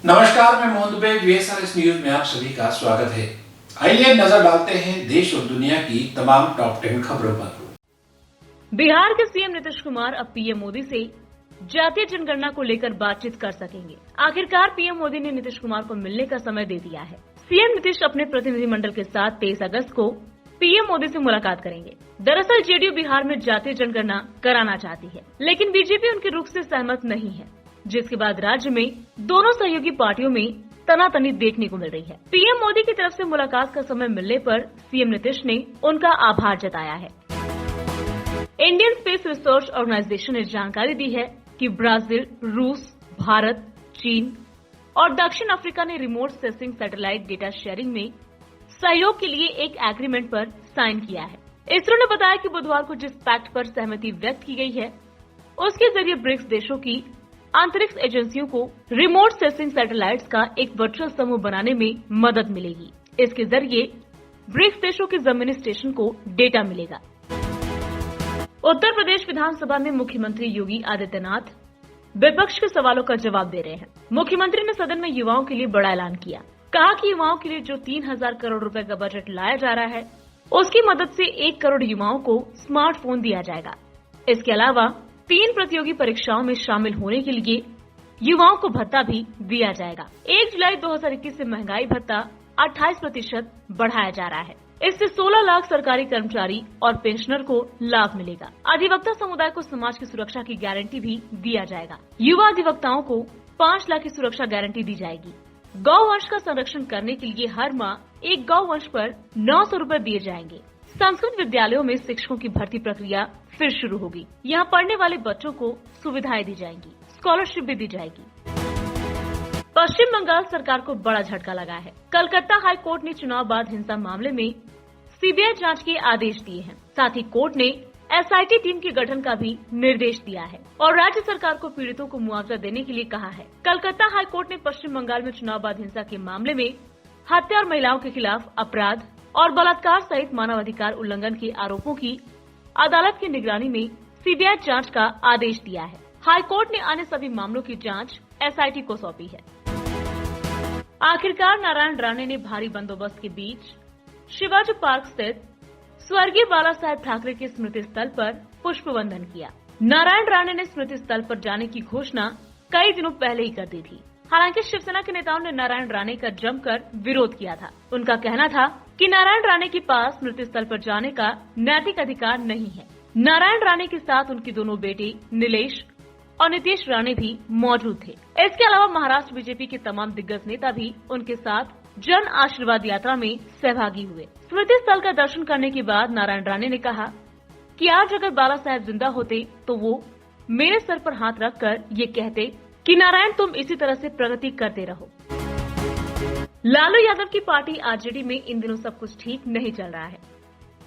नमस्कार, मैं Mohan Dubey. VSRS news में आप सभी का स्वागत है। आइए नजर डालते हैं देश और दुनिया की तमाम टॉप 10 खबरों पर। बिहार के सीएम नीतीश कुमार अब पीएम मोदी से जातीय जनगणना को लेकर बातचीत कर सकेंगे। आखिरकार पीएम मोदी ने नीतीश कुमार को मिलने का समय दे दिया है। सीएम नीतीश अपने प्रतिनिधिमंडल के साथ 23 अगस्त को पीएम मोदी से मुलाकात करेंगे। दरअसल जेडीयू बिहार में जातीय जनगणना कराना चाहती है, लेकिन बीजेपी उनके रुख से सहमत नहीं है, जिसके बाद राज्य में दोनों सहयोगी पार्टियों में तनातनी देखने को मिल रही है। पीएम मोदी की तरफ से मुलाकात का समय मिलने पर सीएम नीतीश ने उनका आभार जताया है। इंडियन स्पेस रिसर्च ऑर्गेनाइजेशन ने जानकारी दी है कि ब्राजील, रूस, भारत, चीन और दक्षिण अफ्रीका ने remote sensing satellite data sharing में सहयोग के लिए एक एग्रीमेंट पर साइन किया है। इसरो ने बताया कि बुधवार को जिस पैक्ट पर सहमति व्यक्त की गई है, उसके जरिए ब्रिक्स देशों की अंतरिक्ष एजेंसियों को रिमोट सेंसिंग सैटेलाइट्स का एक वर्चुअल समूह बनाने में मदद मिलेगी। इसके जरिए ब्रिक्स देशों के जमीनी स्टेशन को डेटा मिलेगा। उत्तर प्रदेश विधानसभा में मुख्यमंत्री योगी आदित्यनाथ विपक्ष के सवालों का जवाब दे रहे हैं। मुख्यमंत्री ने सदन में युवाओं के लिए बड़ा ऐलान किया। कहा कि युवाओं के लिए जो 3000 करोड़ रुपए का बजट लाया जा रहा है, उसकी मदद से 1 करोड़ युवाओं को स्मार्टफोन दिया जाएगा। इसके अलावा 3 प्रतियोगी परीक्षाओं में शामिल होने के लिए युवाओं को भत्ता भी दिया जाएगा। 1 जुलाई 2021 से महंगाई भत्ता 28% बढ़ाया जा रहा है। इससे 16 लाख सरकारी कर्मचारी और पेंशनर को लाभ मिलेगा। अधिवक्ता समुदाय को समाज की सुरक्षा की गारंटी भी दिया जाएगा। युवा अधिवक्ताओं को 5 लाख की सुरक्षा गारंटी दी जाएगी। गौवंश का संरक्षण करने के लिए हर माह एक गौवंश पर 900 रूपए दिए जाएंगे। संस्कृत विद्यालयों में शिक्षकों की भर्ती प्रक्रिया फिर शुरू होगी। यहाँ पढ़ने वाले बच्चों को सुविधाएं दी जाएंगी, स्कॉलरशिप भी दी जाएगी। पश्चिम बंगाल सरकार को बड़ा झटका लगा है। कलकत्ता हाई कोर्ट ने चुनाव बाद हिंसा मामले में सीबीआई जांच के आदेश दिए हैं। साथ ही कोर्ट ने एसआईटी टीम के गठन का भी निर्देश दिया है और राज्य सरकार को पीड़ितों को मुआवजा देने के लिए कहा है। कलकत्ता हाई कोर्ट ने पश्चिम बंगाल में चुनाव बाद हिंसा के मामले में हत्या और महिलाओं के खिलाफ अपराध और बलात्कार सहित मानवाधिकार उल्लंघन के आरोपों की अदालत की निगरानी में सीबीआई जांच का आदेश दिया है। हाई कोर्ट ने अन्य सभी मामलों की जांच एसआईटी को सौंपी है। आखिरकार नारायण राणे ने भारी बंदोबस्त के बीच शिवाजी पार्क स्थित स्वर्गीय बाला साहेब ठाकरे के स्मृति स्थल पर पुष्प वंदन किया। नारायण राणे ने स्मृति स्थल पर जाने की घोषणा कई दिनों पहले ही कर दी थी। हालांकि शिवसेना के नेताओं ने नारायण राणे का जमकर विरोध किया था। उनका कहना था कि नारायण राणे के पास स्मृति स्थल पर जाने का नैतिक अधिकार नहीं है। नारायण राणे के साथ उनके दोनों बेटे नीलेश और नीतीश राणे भी मौजूद थे। इसके अलावा महाराष्ट्र बीजेपी के तमाम दिग्गज नेता भी उनके साथ जन आशीर्वाद यात्रा में सहभागी हुए। स्मृति स्थल का दर्शन करने के बाद नारायण राणे ने कहा कि आज अगर बाला साहेब जिंदा होते तो वो मेरे सर पर हाथ रखकर ये कहते कि नारायण तुम इसी तरह से प्रगति करते रहो। लालू यादव की पार्टी आरजेडी में इन दिनों सब कुछ ठीक नहीं चल रहा है।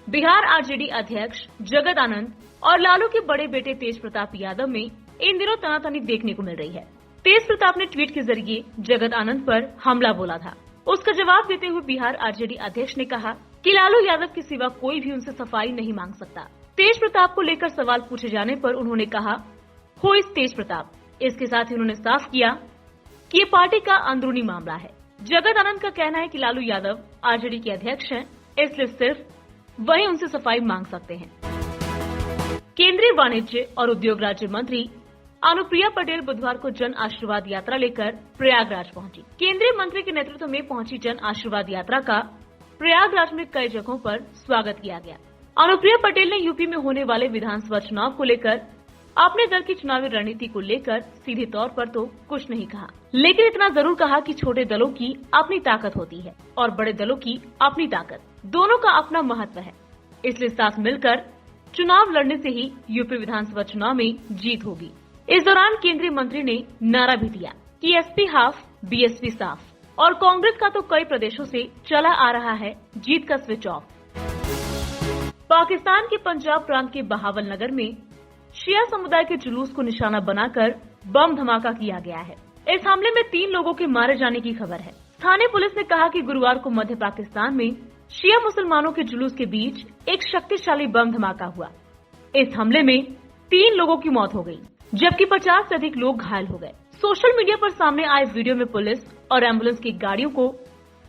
बिहार आरजेडी अध्यक्ष जगत आनंद और लालू के बड़े बेटे तेज प्रताप यादव में इन दिनों तनातनी देखने को मिल रही है। तेज प्रताप ने ट्वीट के जरिए जगत आनंद पर हमला बोला था। उसका जवाब देते हुए बिहार आरजेडी अध्यक्ष ने कहा कि लालू यादव के सिवा कोई भी उनसे सफाई नहीं मांग सकता। तेज प्रताप को लेकर सवाल पूछे जाने पर उन्होंने कहा, हु इज तेज प्रताप। इसके साथ ही उन्होंने साफ किया कि ये पार्टी का अंदरूनी मामला है। जगत आनंद का कहना है कि लालू यादव आरजेडी के अध्यक्ष हैं, इसलिए सिर्फ वही उनसे सफाई मांग सकते हैं। केंद्रीय वाणिज्य और उद्योग राज्य मंत्री अनुप्रिया पटेल बुधवार को जन आशीर्वाद यात्रा लेकर प्रयागराज पहुंची। केंद्रीय मंत्री के नेतृत्व में पहुंची जन आशीर्वाद यात्रा का प्रयागराज में कई जगहों पर स्वागत किया गया। अनुप्रिया पटेल ने यूपी में होने वाले विधानसभा चुनाव को लेकर अपने दल की चुनावी रणनीति को लेकर सीधे तौर पर तो कुछ नहीं कहा, लेकिन इतना जरूर कहा कि छोटे दलों की अपनी ताकत होती है और बड़े दलों की अपनी ताकत, दोनों का अपना महत्व है। इसलिए साथ मिलकर चुनाव लड़ने से ही यूपी विधानसभा चुनाव में जीत होगी। इस दौरान केंद्रीय मंत्री ने नारा भी दिया कि एसपी हाफ बीएसपी साफ और कांग्रेस का तो कई प्रदेशों से चला आ रहा है जीत का स्विच ऑफ। पाकिस्तान के पंजाब प्रांत के बहावल नगर में शिया समुदाय के जुलूस को निशाना बनाकर बम धमाका किया गया है। इस हमले में 3 लोगों के मारे जाने की खबर है। स्थानीय पुलिस ने कहा कि गुरुवार को मध्य पाकिस्तान में शिया मुसलमानों के जुलूस के बीच एक शक्तिशाली बम धमाका हुआ। इस हमले में 3 लोगों की मौत हो गई, जबकि 50 से अधिक लोग घायल हो गए। सोशल मीडिया पर सामने आए वीडियो में पुलिस और एम्बुलेंस की गाड़ियों को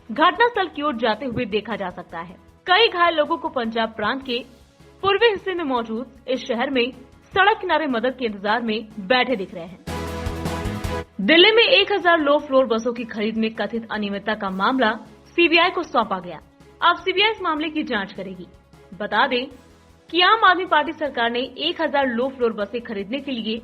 घटनास्थल की ओर जाते हुए देखा जा सकता है। कई घायल लोगों को पंजाब प्रांत के पूर्वी हिस्से में मौजूद इस शहर में सड़क किनारे मदद के इंतजार में बैठे दिख रहे हैं। दिल्ली में 1000 लो फ्लोर बसों की खरीद में कथित अनियमितता का मामला सीबीआई को सौंपा गया। अब सीबीआई इस मामले की जांच करेगी। बता दें कि आम आदमी पार्टी सरकार ने 1000 लो फ्लोर बसें खरीदने के लिए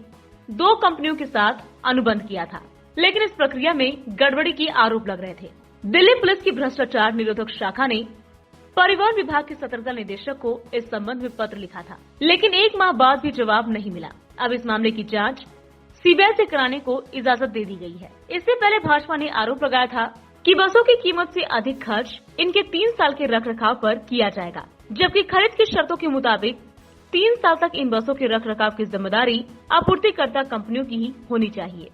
2 कंपनियों के साथ अनुबंध किया था, लेकिन इस प्रक्रिया में गड़बड़ी के आरोप लग रहे थे। दिल्ली पुलिस की भ्रष्टाचार निरोधक शाखा ने परिवहन विभाग के सतर्कता निदेशक को इस संबंध में पत्र लिखा था, लेकिन 1 माह बाद भी जवाब नहीं मिला। अब इस मामले की जांच सीबीआई से कराने को इजाजत दे दी गई है। इससे पहले भाजपा ने आरोप लगाया था कि बसों की कीमत से अधिक खर्च इनके 3 साल के रखरखाव पर किया जाएगा, जबकि खरीद की शर्तों के मुताबिक 3 साल तक इन बसों के रखरखाव की जिम्मेदारी आपूर्तिकर्ता कंपनियों की ही होनी चाहिए।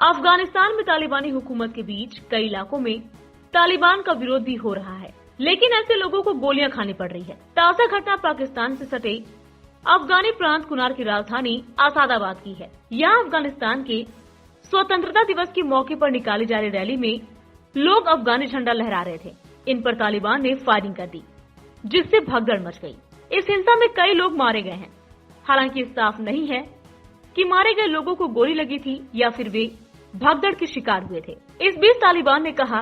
अफगानिस्तान में तालिबानी हुकूमत के बीच कई इलाकों में तालिबान का विरोध भी हो रहा है, लेकिन ऐसे लोगों को गोलियां खानी पड़ रही है। ताजा घटना पाकिस्तान से सटे अफगानी प्रांत कुनार की राजधानी आसादाबाद की है। यहाँ अफगानिस्तान के स्वतंत्रता दिवस के मौके पर निकाली जा रही रैली में लोग अफगानी झंडा लहरा रहे थे। इन पर तालिबान ने फायरिंग कर दी, जिससे भगदड़ मच गई। इस हिंसा में कई लोग मारे गए हैं। हालांकि साफ नहीं है कि मारे गए लोगों को गोली लगी थी या फिर वे भगदड़ के शिकार हुए थे। इस बीच तालिबान ने कहा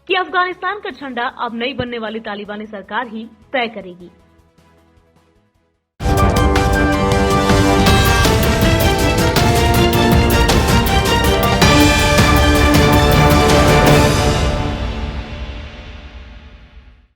कि अफगानिस्तान का झंडा अब नई बनने वाली तालिबानी सरकार ही तय करेगी।